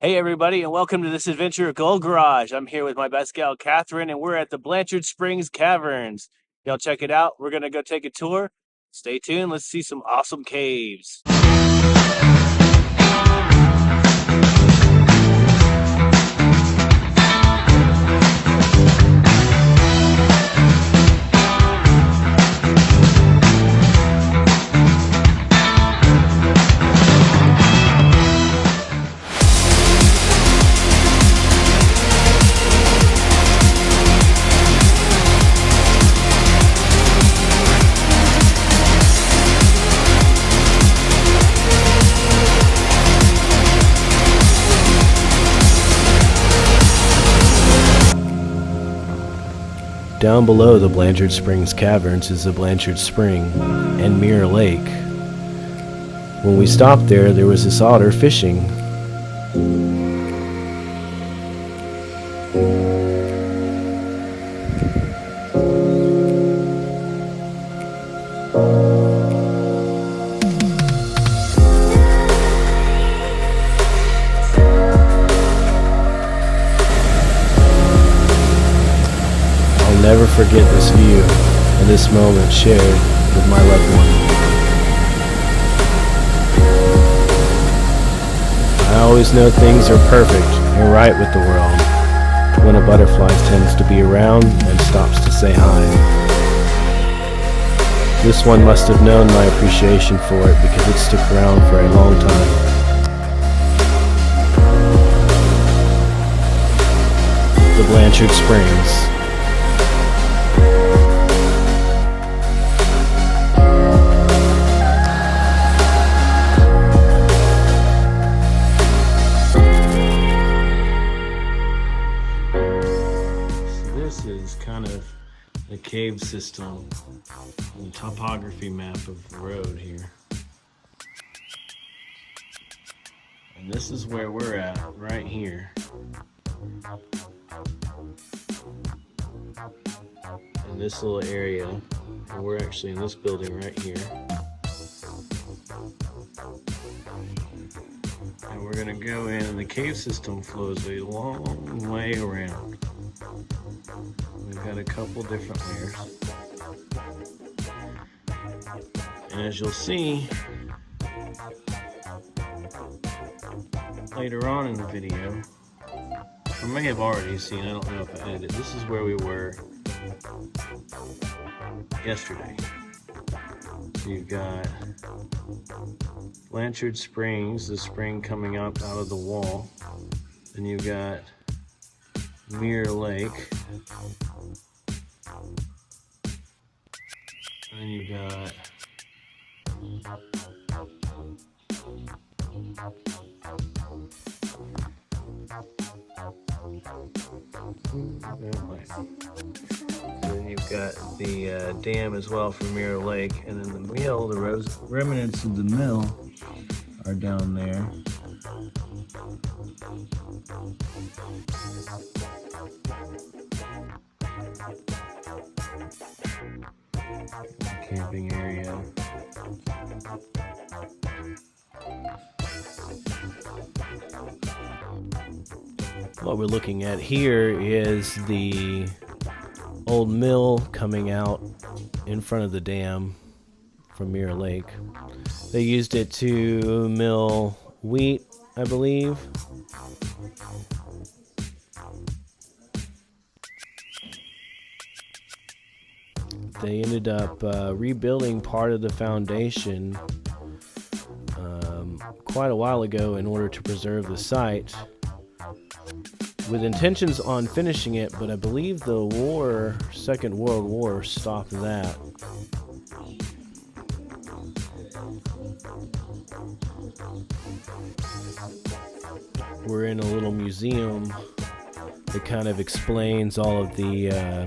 Hey everybody, and welcome to this adventure of Gold Garage. I'm here with my best gal, Catherine, and we're at the Blanchard Springs Caverns. Y'all check it out. We're gonna go take a tour. Stay tuned. Let's see some awesome caves. Down below the Blanchard Springs Caverns is the Blanchard Spring and Mirror Lake. When we stopped there was this otter fishing. Never forget this view and this moment shared with my loved one. I always know things are perfect and right with the world when a butterfly tends to be around and stops to say hi. This one must have known my appreciation for it because it stuck around for a long time. The Blanchard Springs. This is kind of the cave system and topography map of the road here. And this is where we're at, right here. In this little area, and we're actually in this building right here. And we're gonna go in, and the cave system flows a long way around. We've got a couple different layers. And as you'll see later on in the video, or may have already seen, I don't know if I edited, this is where we were yesterday. So you've got Blanchard Springs, the spring coming up out of the wall. Then you've got Mirror Lake. And then you've got then you've got the dam as well for Mirror Lake, and then the mill, the remnants of the mill are down there. Camping area. What we're looking at here is the old mill coming out in front of the dam from Mirror Lake. They used it to mill wheat, I believe. They ended up rebuilding part of the foundation quite a while ago in order to preserve the site, with intentions on finishing it, but I believe the Second World War stopped that. We're in a little museum that kind of explains all of the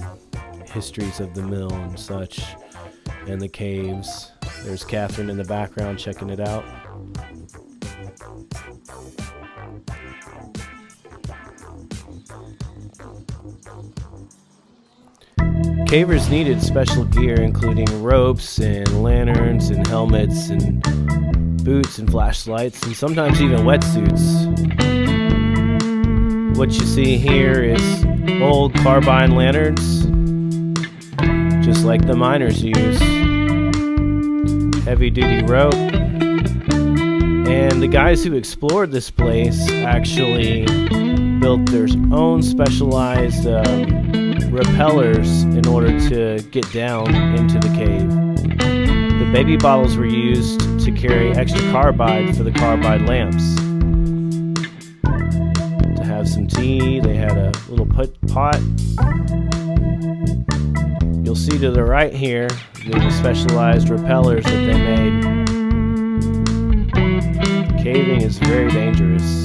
histories of the mill and such, and the caves. There's Catherine in the background checking it out. Cavers needed special gear, including ropes and lanterns and helmets and boots and flashlights and sometimes even wetsuits. What you see here is old carbine lanterns, just like the miners use. Heavy duty rope. And the guys who explored this place actually built their own specialized repellers in order to get down into the cave. The baby bottles were used to carry extra carbide for the carbide lamps. To have some tea, they had a little pot. You'll see to the right here the specialized repellers that they made. Caving is very dangerous.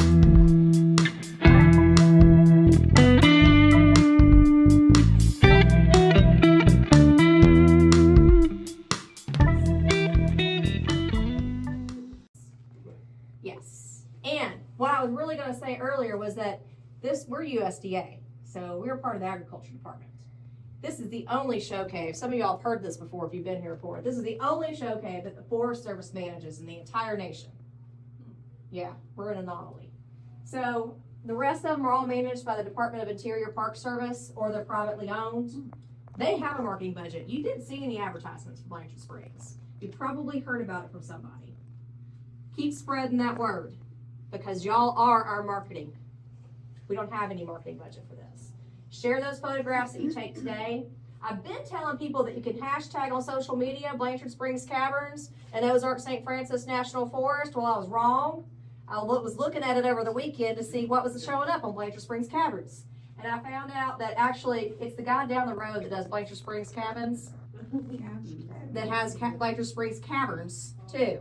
Yes. And what I was really going to say earlier was that we're USDA, so we're part of the agriculture department. This is the only show cave. Some of y'all have heard this before if you've been here before. This is the only show cave that the Forest Service manages in the entire nation. Yeah, we're an anomaly. So the rest of them are all managed by the Department of Interior Park Service, or they're privately owned. They have a marketing budget. You didn't see any advertisements for Blanchard Springs. You probably heard about it from somebody. Keep spreading that word, because y'all are our marketing. We don't have any marketing budget for this. Share those photographs that you take today. I've been telling people that you can hashtag on social media Blanchard Springs Caverns and Ozark St. Francis National Forest. Well, I was wrong. I was looking at it over the weekend to see what was showing up on Blanchard Springs Caverns. And I found out that actually it's the guy down the road that does Blanchard Springs Caverns that has Blanchard Springs Caverns too.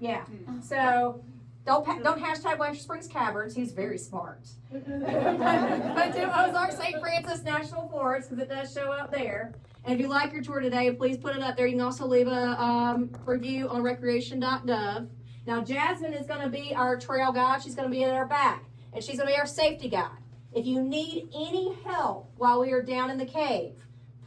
Yeah. So don't hashtag Blanchard Springs Caverns. He's very smart. But to Ozark St. Francis National Forest, because it does show up there. And if you like your tour today, please put it up there. You can also leave a review on recreation.gov. Now, Jasmine is going to be our trail guide. She's going to be in our back, and she's going to be our safety guide. If you need any help while we are down in the cave,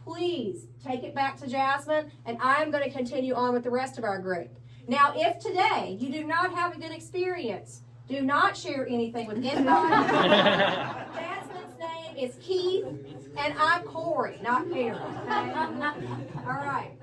please take it back to Jasmine, and I'm going to continue on with the rest of our group. Now, if today you do not have a good experience, do not share anything with anybody. Jasmine's name is Keith, and I'm Corey, not Karen. Okay? All right.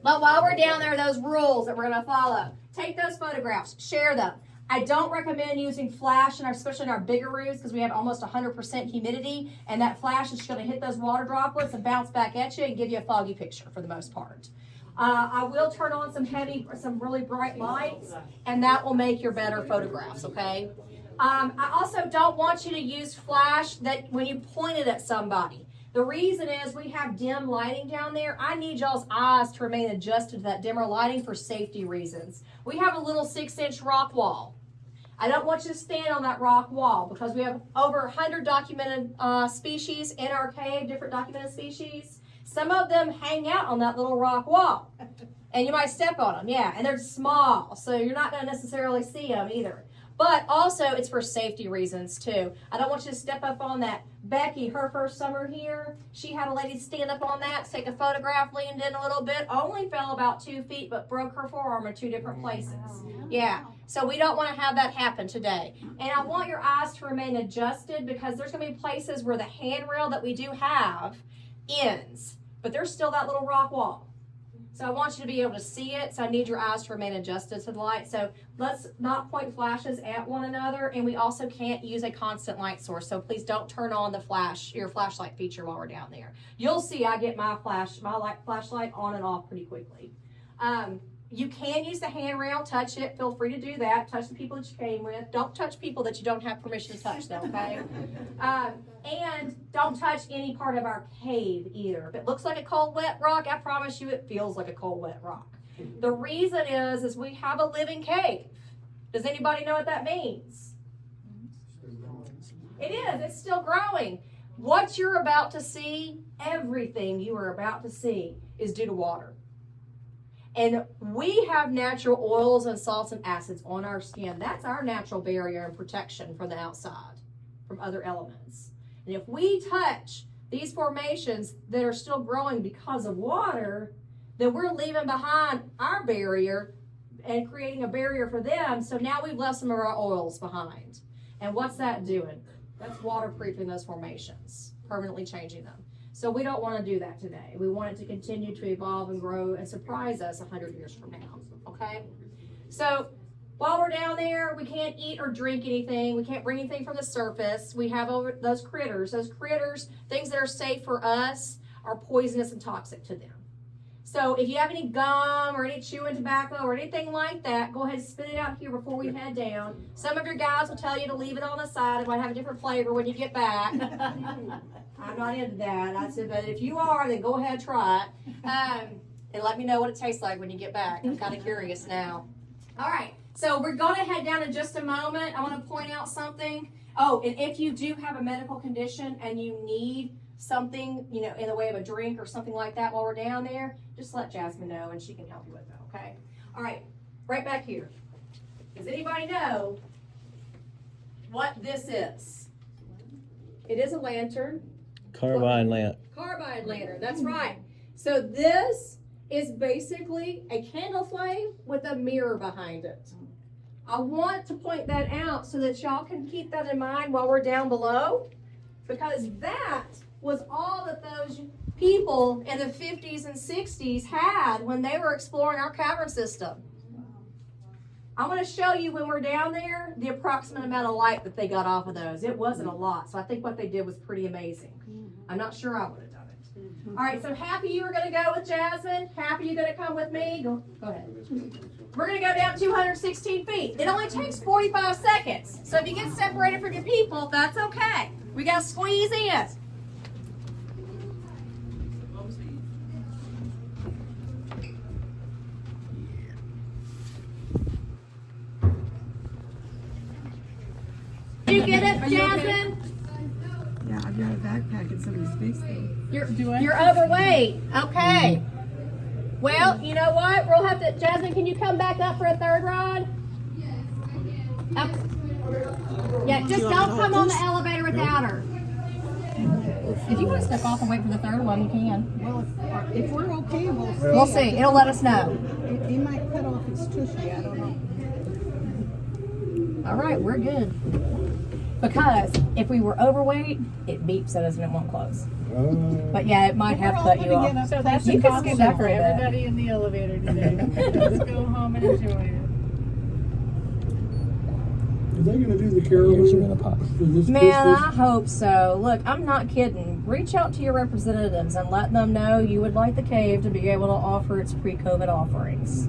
But while we're down there, those rules that we're going to follow. Take those photographs, share them. I don't recommend using flash, especially in our bigger roots, because we have almost 100% humidity, and that flash is going to hit those water droplets and bounce back at you and give you a foggy picture for the most part. I will turn on some really bright lights, and that will make your better photographs, okay? I also don't want you to use flash that when you point it at somebody. The reason is we have dim lighting down there. I need y'all's eyes to remain adjusted to that dimmer lighting for safety reasons. We have a little 6-inch rock wall. I don't want you to stand on that rock wall because we have over 100 documented species in our cave, different documented species. Some of them hang out on that little rock wall, and you might step on them, yeah, and they're small, so you're not going to necessarily see them either. But also, it's for safety reasons, too. I don't want you to step up on that. Becky, her first summer here, she had a lady stand up on that, take a photograph, leaned in a little bit, only fell about 2 feet, but broke her forearm in 2 different places. Yeah, so we don't want to have that happen today. And I want your eyes to remain adjusted because there's going to be places where the handrail that we do have ends, but there's still that little rock wall. So I want you to be able to see it, so I need your eyes to remain adjusted to the light. So let's not point flashes at one another, and we also can't use a constant light source, so please don't turn on your flashlight feature while we're down there. You'll see I get my flashlight on and off pretty quickly. You can use the handrail, touch it, feel free to do that. Touch the people that you came with. Don't touch people that you don't have permission to touch though, okay? And don't touch any part of our cave either. If it looks like a cold, wet rock, I promise you it feels like a cold, wet rock. The reason is we have a living cave. Does anybody know what that means? It is, it's still growing. What you're about to see, everything you are about to see is due to water. And we have natural oils and salts and acids on our skin. That's our natural barrier and protection from the outside, from other elements. And if we touch these formations that are still growing because of water, then we're leaving behind our barrier and creating a barrier for them. So now we've left some of our oils behind. And what's that doing? That's waterproofing those formations, permanently changing them. So we don't want to do that today. We want it to continue to evolve and grow and surprise us 100 years from now, okay? So while we're down there, we can't eat or drink anything. We can't bring anything from the surface. We have over those critters. Those critters, things that are safe for us, are poisonous and toxic to them. So if you have any gum or any chewing tobacco or anything like that, go ahead and spit it out here before we head down. Some of your guys will tell you to leave it on the side. It might have a different flavor when you get back. I'm not into that. I said, but if you are, then go ahead, try it. And let me know what it tastes like when you get back. I'm kind of curious now. All right, so we're going to head down in just a moment. I want to point out something. Oh, and if you do have a medical condition and you need something, you know, in the way of a drink or something like that while we're down there, just let Jasmine know and she can help you with it, okay? All right, right back here. Does anybody know what this is? It is a lantern. Carbide lamp. Carbide lantern, that's right. So this is basically a candle flame with a mirror behind it. I want to point that out so that y'all can keep that in mind while we're down below, because that was all that those people in the 50s and 60s had when they were exploring our cavern system. I want to show you when we're down there the approximate amount of light that they got off of those. It wasn't a lot, so I think what they did was pretty amazing. I'm not sure I would have done it. All right, so happy you were going to go with Jasmine. Happy you're going to come with me. Go ahead. We're going to go down 216 feet. It only takes 45 seconds. So if you get separated from your people, that's okay. We got to squeeze in. You get it, Jasmine? Yeah, I've got a backpack and somebody's face thing. You're overweight. Okay. Well, you know what? We'll have to. Jasmine, can you come back up for a third ride? Yes. Yeah, just don't come on the elevator without her. If you want to step off and wait for the third one, you can. Well, if we're okay, We'll see. It'll let us know. He might cut off his tushy. I don't know. All right, we're good. Because if we were overweight, it beeps at us and it won't close. But yeah, it might have cut you off. So that's You a can skip that for for a bit. everybody in the elevator today. Let's go home and enjoy it. Are they going to do the caroling for this Man, Christmas? I hope so. Look, I'm not kidding. Reach out to your representatives and let them know you would like the cave to be able to offer its pre-COVID offerings.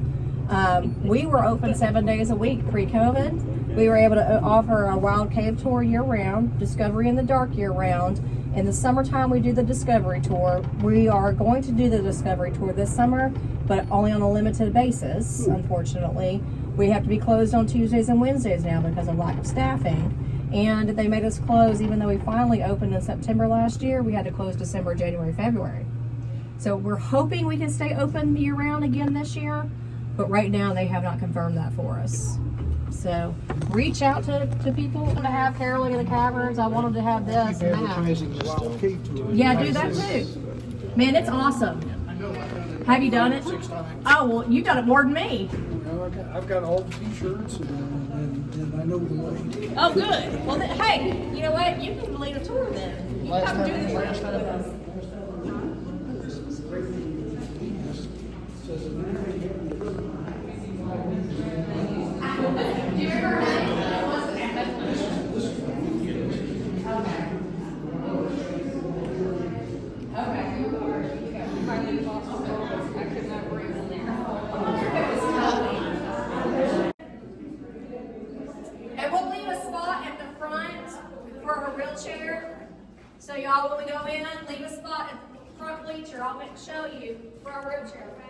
We were open 7 days a week pre-COVID. We were able to offer a wild cave tour year-round, discovery in the dark year-round. In the summertime, we do the discovery tour. We are going to do the discovery tour this summer, but only on a limited basis, unfortunately. We have to be closed on Tuesdays and Wednesdays now because of lack of staffing. And they made us close, even though we finally opened in September last year, we had to close December, January, February. So we're hoping we can stay open year-round again this year, but right now they have not confirmed that for us. So reach out to people to have caroling in the caverns. I want them to have this and that. Advertising the wild cave tour. Yeah, do that too. Man, it's awesome. Have you done it? 6 times. Oh, well, you've done it more than me. Well, I've got all the t-shirts and I know the way. Oh, good. Well, hey, you know what? You can lead a tour then. You come do the tour with us. And we'll leave a spot at the front for her wheelchair. So y'all, when we go in, leave a spot at the front bleacher. I'll show you for our wheelchair, okay?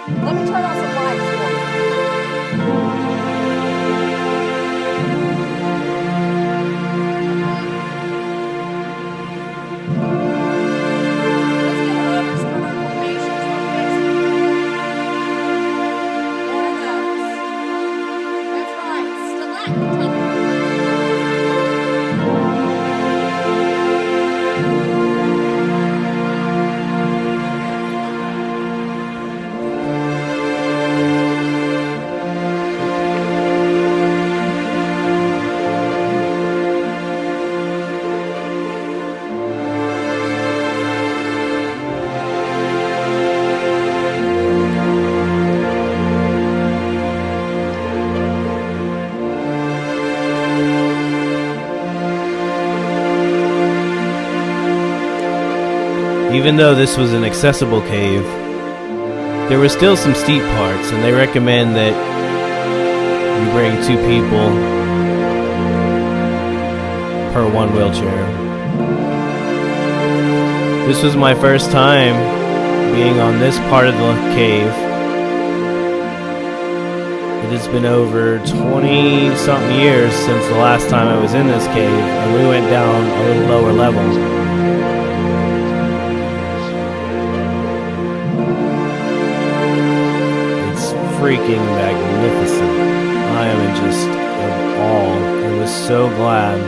Let me turn on some lights for you. Let's get over some of our formations real quick. More of those. That's right. Stalactite. Even though this was an accessible cave, there were still some steep parts, and they recommend that you bring 2 people per 1 wheelchair. This was my first time being on this part of the cave. It has been over 20-something years since the last time I was in this cave, and we went down a little lower level. Freaking magnificent. I am in just awe and was so glad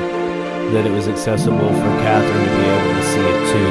that it was accessible for Catherine to be able to see it too.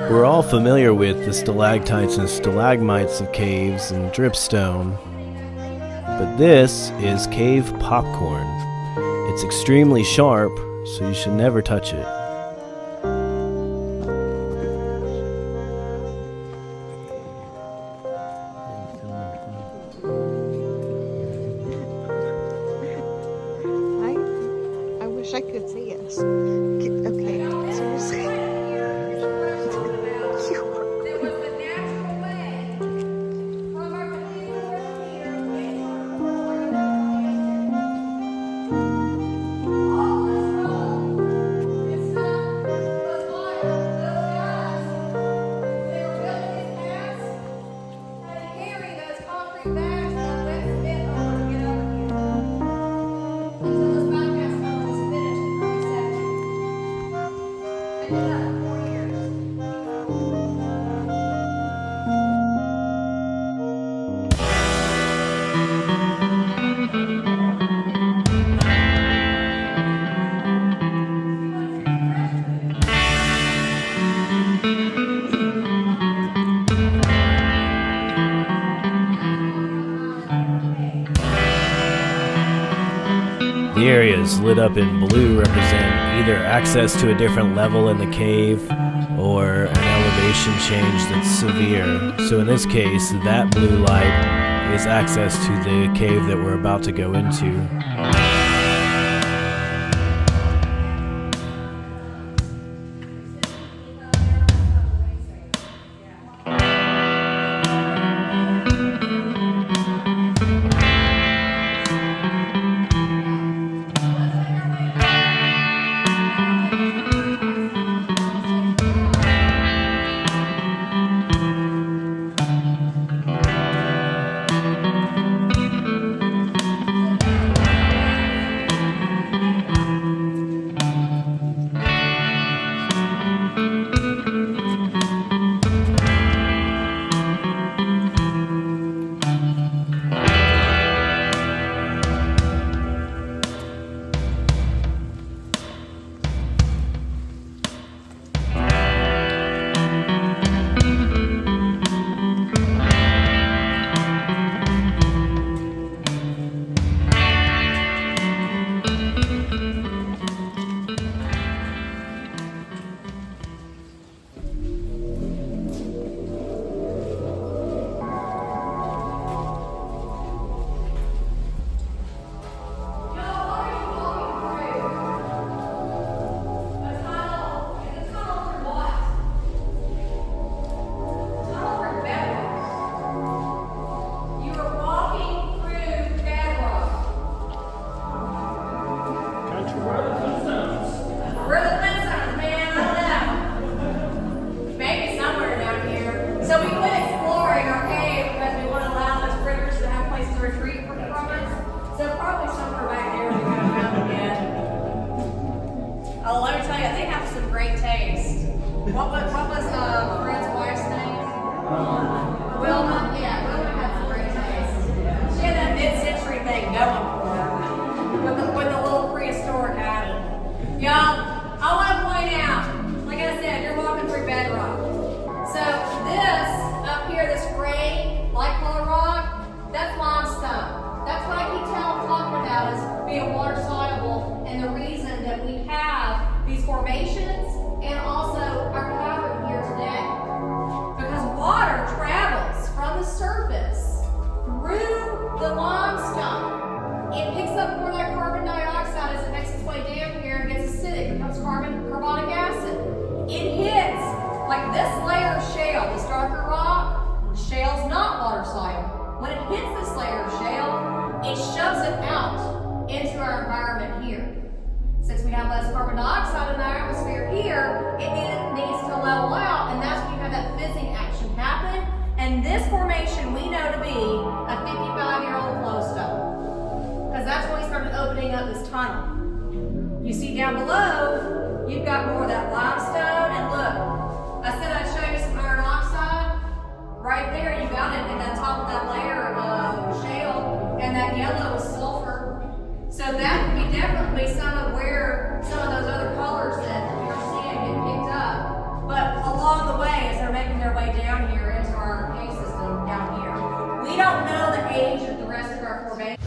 We're all familiar with the stalactites and stalagmites of caves and dripstone, but this is cave popcorn. It's extremely sharp, so you should never touch it. I wish I could see it. Okay, seriously. There was a natural way from our cathedral here all this road. It's not was wild. Those guys, they were building these paths, had to carry those concrete bags that wet spit over to get over here. Until this bypass tunnel was finished in 2017. They did that in 4 years. areas lit up in blue represent either access to a different level in the cave or an elevation change that's severe. So in this case, that blue light is access to the cave that we're about to go into. You see down below, you've got more of that limestone, and look, I said I'd show you some iron oxide. Right there, you got it in the top of that layer of shale, and that yellow is sulfur. So that could be definitely some of those other colors that you're seeing get picked up. But along the way, as they're making their way down here into our cave system down here, we don't know the age of the rest of our formation.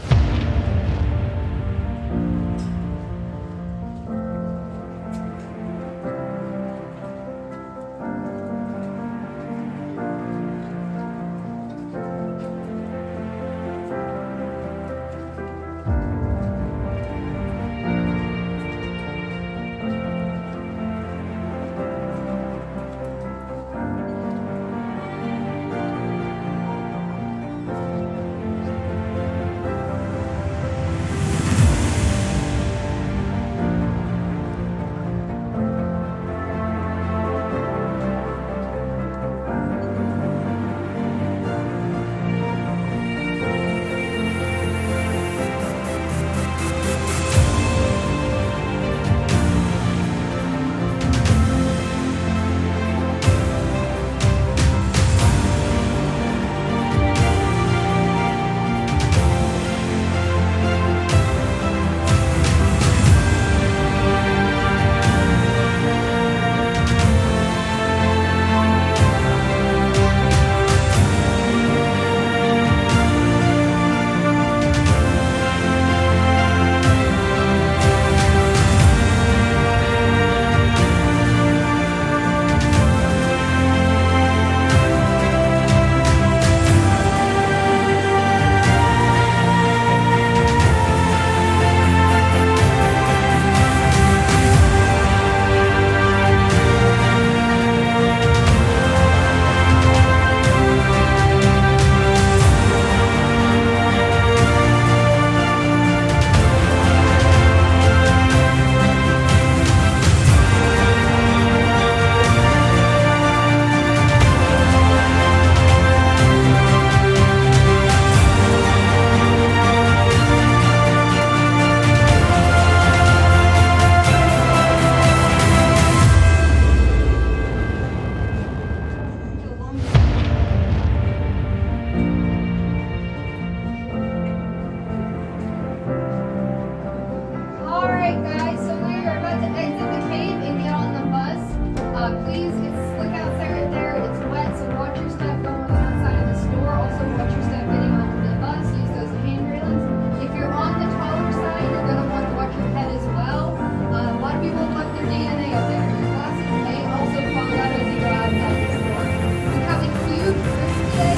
your DNA up there. Your glasses may also fall out as you go outside the store. We have a huge room today,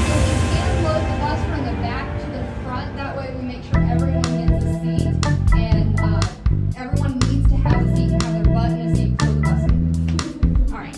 so we can load the bus from the back to the front. That way we make sure everyone gets a seat, and everyone needs to have a seat and have their butt in a seat before the bus moves. All right.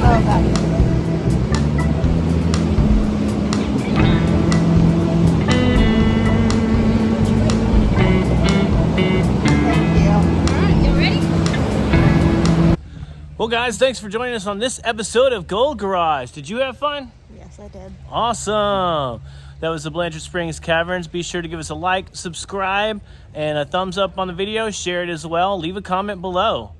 Oh, got it. Thank you. All right, you ready? Well, guys, thanks for joining us on this episode of Gold Garage. Did you have fun? Yes, I did. Awesome. That was the Blanchard Springs Caverns. Be sure to give us a like, subscribe, and a thumbs up on the video. Share it as well. Leave a comment below.